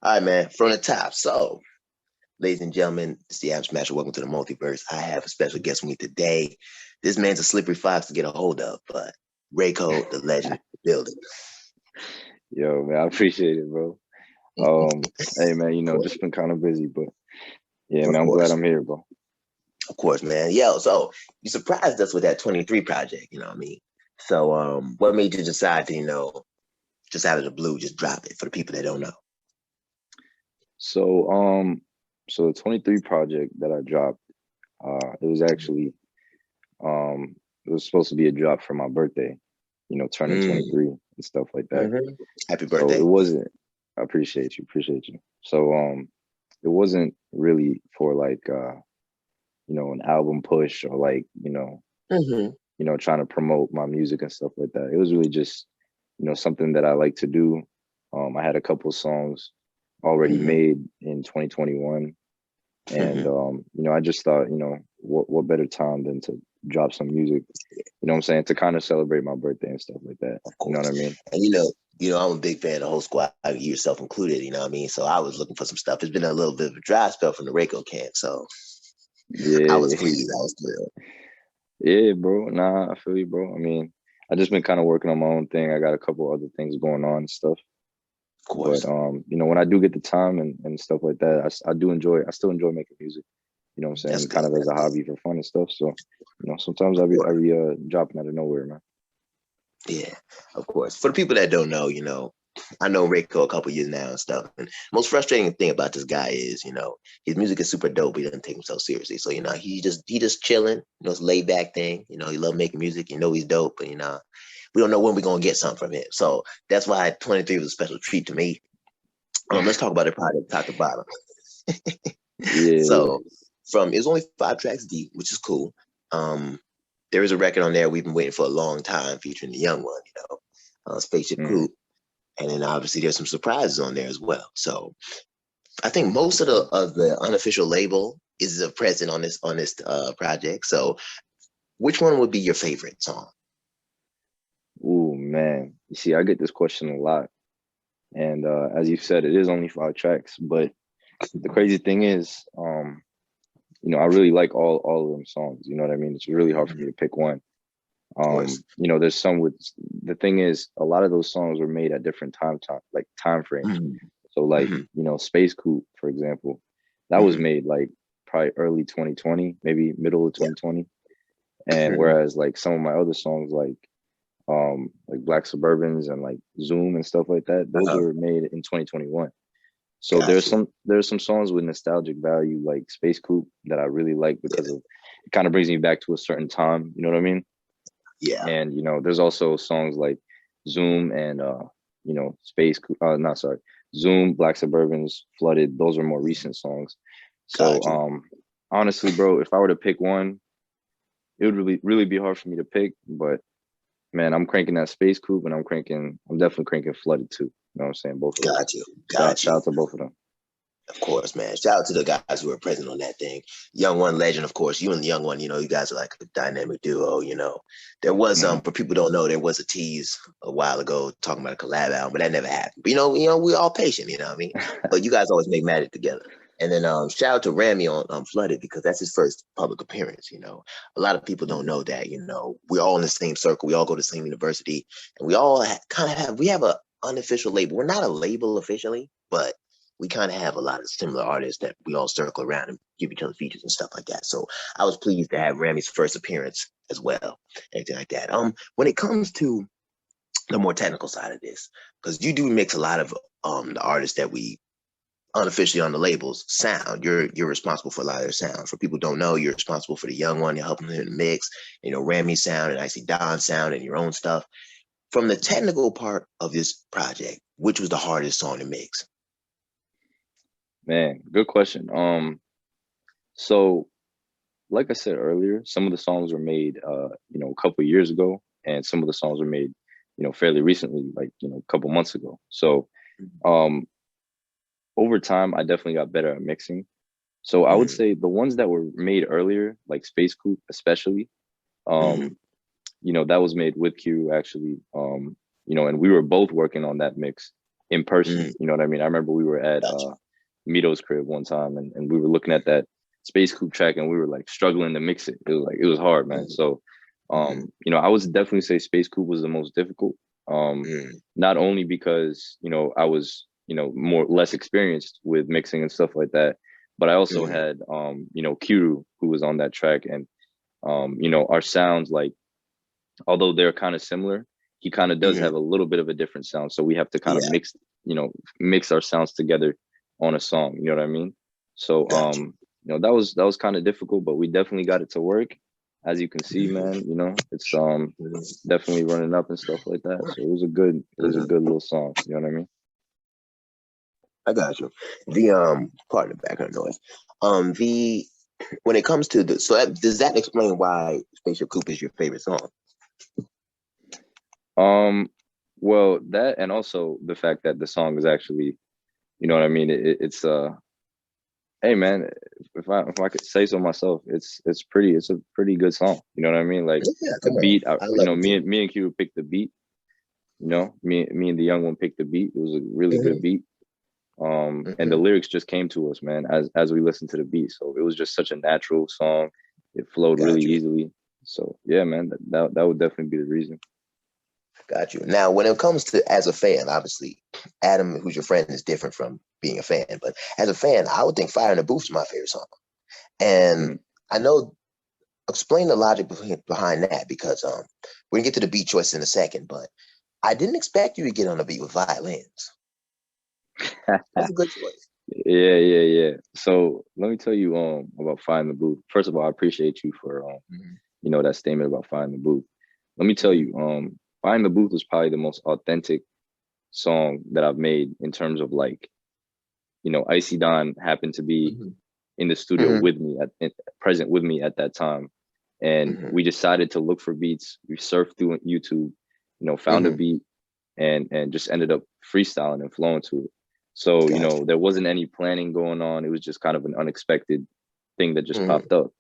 All right, man. From the top. So, ladies and gentlemen, it's the Theadamsmasher. Welcome to the multiverse. I have a special guest with me today. This man's a slippery fox to get a hold of, but Rayko, the legend, building. Yo, man, I appreciate it, bro. Hey, man, just been kind of busy, but yeah, Of man, I'm glad course. I'm here, bro. Of course, man. Yo, so you surprised us with that 23 project, you know what I mean? So what made you decide to, just out of the blue, just drop it for the people that don't know? So, so the 23 project that I dropped, it was actually, it was supposed to be a drop for my birthday, turning Mm, 23 and stuff like that. Happy So it birthday. wasn't, I appreciate you. So, it wasn't really for like, an album push or like, Hmm. trying to promote my music and stuff like that. It was really just, something that I like to do. I had a couple of songs already Hmm. made in 2021. And, Hmm. I just thought, what better time than to drop some music, what I'm saying, to kind of celebrate my birthday and stuff like that. Of You know what course. I mean? And I'm a big fan of the whole squad, yourself included, you know what I mean? So I was looking for some stuff. It's been a little bit of a dry spell from the Rayco camp. So I was Yeah. pleased. I was thrilled. Yeah, bro. Nah, I feel you, bro. I mean, I just been kind of working on my own thing. I got a couple other things going on and stuff. Of But course. when I do get the time and stuff like that, I do enjoy. I still enjoy making music. You know what I'm That's saying? good. Kind of as That's a good. hobby for fun and stuff. So, sometimes Of course. I be dropping out of nowhere, man. Yeah, of course. For the people that don't know, I know Rayco a couple years now and stuff. And most frustrating thing about this guy is, his music is super dope. He doesn't take himself seriously. So, he just chilling, it's a laid back thing. He love making music, he's dope, but we don't know when we're gonna get something from him. So that's why 23 was a special treat to me. Let's talk about the project top to bottom. Yeah, yeah. So it's only 5 tracks deep, which is cool. Um, there is a record on there we've been waiting for a long time featuring the young one, Spaceship Mm. Coupe. And then obviously there's some surprises on there as well. So I think most of the unofficial label is present on this project. So which one would be your favorite song? Ooh, man. You see, I get this question a lot. And as you said, it is only 5 tracks. But the crazy thing is, I really like all of them songs. You know what I mean? It's really hard for me to pick one. Of course. There's some with the thing is a lot of those songs were made at different time frames. Mm-hmm. So like, Mm-hmm. Space Coupe, for example, that was Mm-hmm. made like probably early 2020, maybe middle of Yeah. 2020. And Mm-hmm. whereas like some of my other songs like Black Suburbans and like Zoom and stuff like that, those Uh-huh. were made in 2021. So Got you. there's some songs with nostalgic value like Space Coupe that I really like Yeah. because of it kind of brings me back to a certain time, you know what I mean? Yeah. And there's also songs like Zoom and Space not sorry, Zoom, Black Suburbans, Flooded, those are more recent songs. So Got you. honestly, bro, if I were to pick one, it would really be hard for me to pick, but man, I'm cranking that Space Coupe and I'm definitely cranking Flooded too. You know what I'm saying? Both of those. Got you. Shout Got shout you. out to both of them. Of course, man. Shout out to the guys who were present on that thing. Young One legend, of course. You and the Young One, you guys are like a dynamic duo. There was Hmm. for people who don't know, there was a tease a while ago talking about a collab album, but that never happened. But we're all patient, you know what I mean? But you guys always make magic together. And then shout out to Rami on Flooded because that's his first public appearance. A lot of people don't know that. We're all in the same circle. We all go to the same university, and we all we have a unofficial label. We're not a label officially, but we kind of have a lot of similar artists that we all circle around and give each other features and stuff like that. So I was pleased to have Rami's first appearance as well, anything like that. When it comes to the more technical side of this, because you do mix a lot of the artists that we unofficially on the labels sound. You're responsible for a lot of their sound. For people who don't know, you're responsible for the young one. You're helping them mix, Rami's sound and I see Don's sound and your own stuff. From the technical part of this project, which was the hardest song to mix? Man, good question. So like I said earlier, some of the songs were made a couple of years ago, and some of the songs were made, fairly recently, like, a couple months ago. So um over time I definitely got better at mixing. So I would Mm-hmm. say the ones that were made earlier, like Space Coupe especially, Mm-hmm. um, that was made with Q actually. And we were both working on that mix in person. You know what I mean? I remember we were at Gotcha. Mito's crib one time, and we were looking at that Space Coupe track, and we were like struggling to mix it. It was like, it was hard, man. So, you know, I would definitely say Space Coupe was the most difficult. Not only because, you know, I was, you know, less experienced with mixing and stuff like that, but I also had, you know, Kiru, who was on that track, and you know, our sounds, like, although they're kind of similar, he kind of does have a little bit of a different sound. So we have to kind of mix, you know, mix our sounds together on a song. You know what I mean? So, Gotcha. you know, that was kind of difficult, but we definitely got it to work. As you can see, man, you know, it's definitely running up and stuff like that. So it was a good little song. You know what I mean? I got you. The part of the background noise. The when it comes to the does that explain why Spaceship Coupe is your favorite song? Well, that, and also the fact that the song is actually, you know what I mean? It's hey man, if I could say so myself, it's a pretty good song. You know what I mean? Like, Yeah, the come on. beat, I you love know, it too. me and Q picked the beat. You know, me and the young one picked the beat. It was a really good beat. And the lyrics just came to us, man, as we listened to the beat. So it was just such a natural song. It flowed really Got you. easily. So yeah, man, that would definitely be the reason. Got you. Now, when it comes to as a fan, obviously, Adam, who's your friend, is different from being a fan. But as a fan, I would think "Fire in the Booth" is my favorite song. And I know, explain the logic behind that, because we're gonna get to the beat choice in a second. But I didn't expect you to get on a beat with violins. That's a good choice. Yeah. So let me tell you about Fire in the Booth. First of all, I appreciate you for you know, that statement about Fire in the Booth. Let me tell you, Fire in the Booth was probably the most authentic song that I've made, in terms of, like, you know, Icy Don happened to be in the studio with me, present with me at that time, and we decided to look for beats. We surfed through YouTube, you know, found a beat, and just ended up freestyling and flowing to it. So, you know, there wasn't any planning going on. It was just kind of an unexpected thing that just popped up.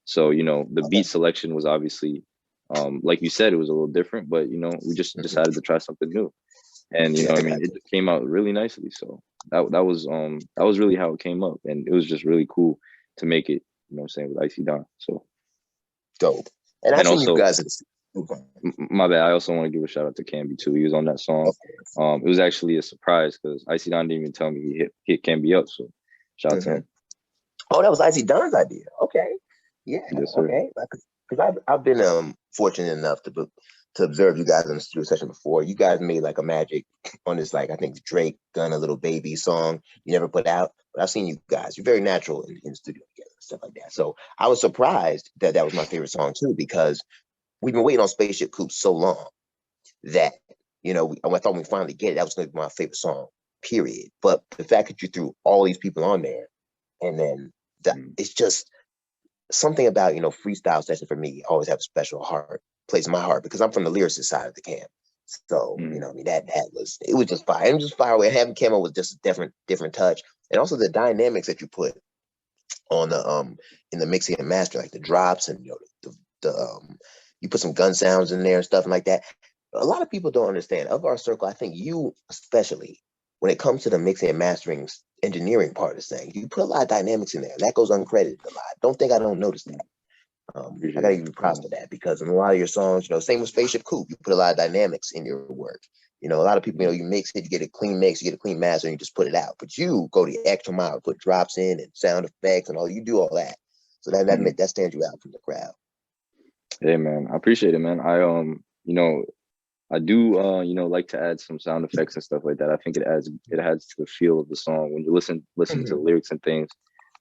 So, you know, the beat selection was obviously, like you said, it was a little different, but, you know, we just decided to try something new. And, you know, I mean, it just came out really nicely. So that was really how it came up. And it was just really cool to make it, you know what I'm saying, with Icy Don. So Dope. And I've and seen you also, guys. my bad, I also want to give a shout out to Camby too. He was on that song. It was actually a surprise, because Icy Don didn't even tell me he hit Camby up. So shout out to him. Oh, that was Icy Don's idea. Okay. Yeah. Yes, sir. Okay. Because I've been fortunate enough to observe you guys in the studio session before. You guys made like a magic on this, like, I think Drake Gunna Little Baby song you never put out. But I've seen you guys. You're very natural in the studio together and stuff like that. So I was surprised that that was my favorite song too, because we've been waiting on Spaceship Coupe so long that, you know, I thought when we finally get it, that was going to be my favorite song, period. But the fact that you threw all these people on there, and then it's just something about, you know, freestyle session for me always have a special place in my heart, because I'm from the lyricist side of the camp. So, you know, I mean, that it was just fire. It was just fire. Having Camo was just a different touch. And also the dynamics that you put on the in the mixing and master, like the drops, and, you know, the you put some gun sounds in there and stuff like that. A lot of people don't understand. Of our circle, I think you especially, when it comes to the mixing and mastering engineering part of things, you put a lot of dynamics in there. That goes uncredited a lot. Don't think I don't notice that. I gotta give you props for that, because in a lot of your songs, you know, same with Spaceship Coupe, you put a lot of dynamics in your work. You know, a lot of people, you know, you mix it, you get a clean mix, you get a clean master, and you just put it out. But you go the extra mile, put drops in and sound effects and all. You do all that, so that stands you out from the crowd. Hey man, I appreciate it, man. You know, I do you know, like to add some sound effects and stuff like that. I think it adds to the feel of the song. When you listen to the lyrics and things,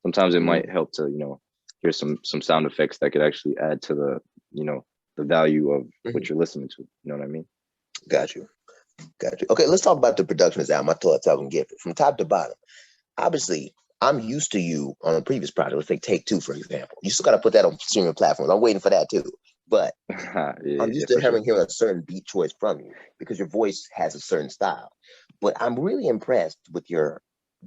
sometimes it might help to, you know, hear some sound effects that could actually add to the, you know, the value of what you're listening to. You know what I mean? Got you. Okay, let's talk about the production of this album. I thought I can give it from top to bottom. Obviously, I'm used to you on a previous project. Let's Take Two, for example. You still got to put that on streaming platforms. I'm waiting for that too. But I'm used to hearing a certain beat choice from you, because your voice has a certain style. But I'm really impressed with your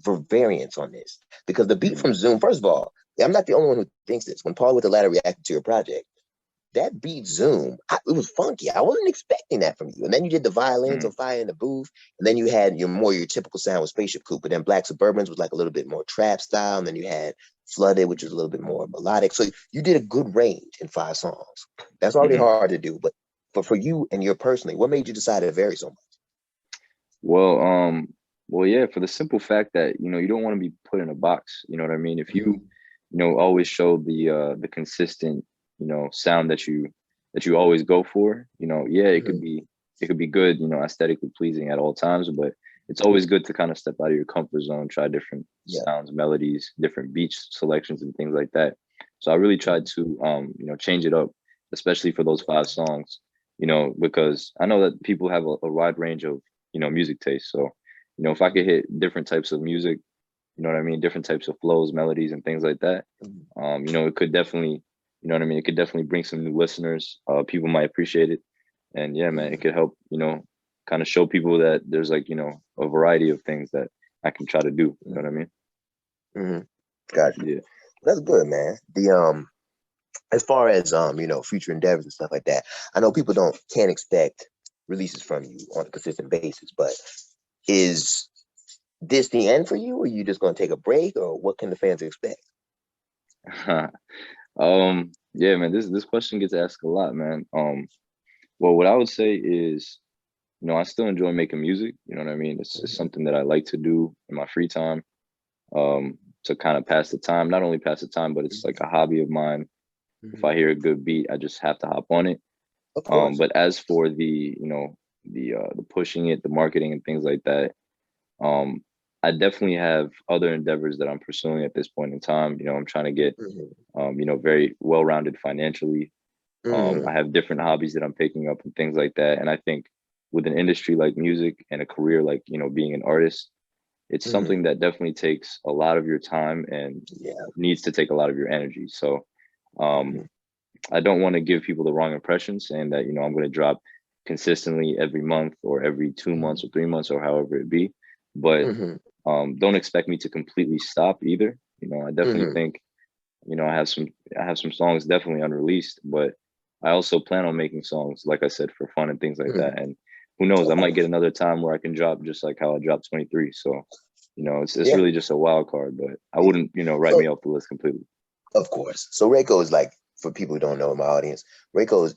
variance on this, because the beat from Zoom, first of all, I'm not the only one who thinks this. When Paul with the Ladder reacted to your project, that beat Zoom, it was funky. I wasn't expecting that from you. And then you did the violins on fire in the booth, and then you had your typical sound with Spaceship Coupe, but then Black Suburbans was like a little bit more trap style, and then you had Flooded, which was a little bit more melodic. So you did a good range in 5 songs. That's already hard to do, but for you and your personally, what made you decide to vary so much? Well, yeah, for the simple fact that, you don't want to be put in a box. You know what I mean? If you, always show the consistent, sound that you always go for, yeah, it could be good, aesthetically pleasing at all times, but it's always good to kind of step out of your comfort zone, try different sounds, melodies, different beat selections and things like that. So I really tried to, change it up, especially for those 5 songs, because I know that people have a wide range of, music taste. So, if I could hit different types of music, you know what I mean, different types of flows, melodies, and things like that, it could definitely, it could definitely bring some new listeners. People might appreciate it. And yeah, man, it could help, kind of show people that there's like, a variety of things that I can try to do. You know what I mean? Gotcha. Yeah. That's good, man. As far as future endeavors and stuff like that, I know people can't expect releases from you on a consistent basis, but is this the end for you, or are you just going to take a break, or what can the fans expect? Yeah, man, this question gets asked a lot, man. Well, what I would say is, I still enjoy making music. You know what I mean? It's something that I like to do in my free time, to kind of pass the time. Not only pass the time, but it's like a hobby of mine. If I hear a good beat, I just have to hop on it. Of course. But as for the pushing it, the marketing and things like that, I definitely have other endeavors that I'm pursuing at this point in time. I'm trying to get, very well-rounded financially. I have different hobbies that I'm picking up and things like that. And I think with an industry like music and a career like, being an artist, it's something that definitely takes a lot of your time and needs to take a lot of your energy. So I don't want to give people the wrong impression saying that, I'm going to drop consistently every month or every 2 months or 3 months or however it be. But don't expect me to completely stop either. I definitely think, I have some songs definitely unreleased, but I also plan on making songs, like I said, for fun and things like that. And who knows, I might get another time where I can drop just like how I dropped 23. So, it's really just a wild card, but I wouldn't, write me off the list completely. Of course. So Rayko is like, for people who don't know in my audience, Rayko is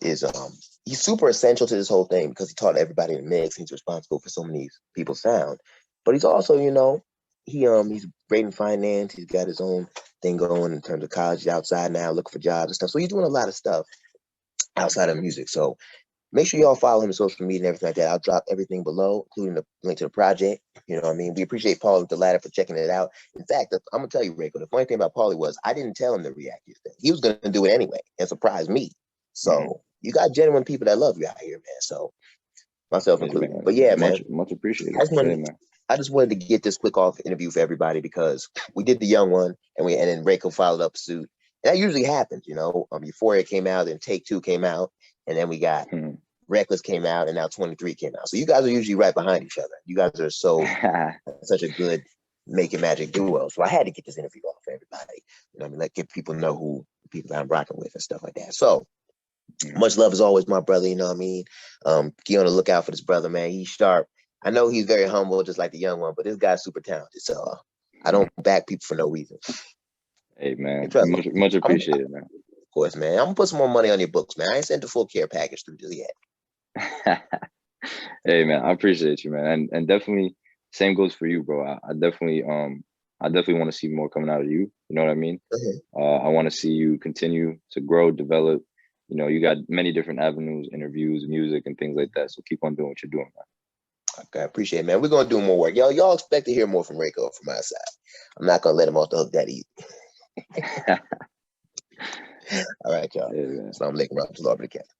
he's super essential to this whole thing because he taught everybody to mix. He's responsible for so many people's sound, but he's also, he's great in finance. He's got his own thing going in terms of college. He's outside now looking for jobs and stuff. So he's doing a lot of stuff outside of music. So make sure y'all follow him on social media and everything like that. I'll drop everything below, including the link to the project. You know what I mean? We appreciate Paul the Ladder for checking it out. In fact, I'm going to tell you, Rayko, the funny thing about Paulie was I didn't tell him to react to thing. He was going to do it anyway and surprise me. So you got genuine people that love you out here, man. So myself included. But yeah, man. Much appreciated. I just wanted to get this quick off interview for everybody because we did the young one and then Rayko followed up suit. And that usually happens, Euphoria came out and Take Two came out, and then we got Reckless came out, and now 23 came out. So you guys are usually right behind each other. You guys are such a good making magic duo. So I had to get this interview off for everybody. Let get people know who people I'm rocking with and stuff like that. So much love as always, my brother. You know what I mean? Be on the lookout for this brother, man. He's sharp. I know he's very humble, just like the young one, but this guy's super talented. So I don't back people for no reason. Hey, man. Much appreciated, man. Of course, man. I'm gonna put some more money on your books, man. I ain't sent the full care package through just yet. Hey, man, I appreciate you, man, and definitely same goes for you, bro. I definitely want to see more coming out of you. You know what I mean? I want to see you continue to grow, develop. You got many different avenues, interviews, music, and things like that. So keep on doing what you're doing, man. Okay, I appreciate it, man. We're gonna do more work. Y'all expect to hear more from Rayko from my side. I'm not gonna let him off the hook that easy. All right, y'all. Yeah, Assalamu alaikum warahmatullahi wabarakatuh.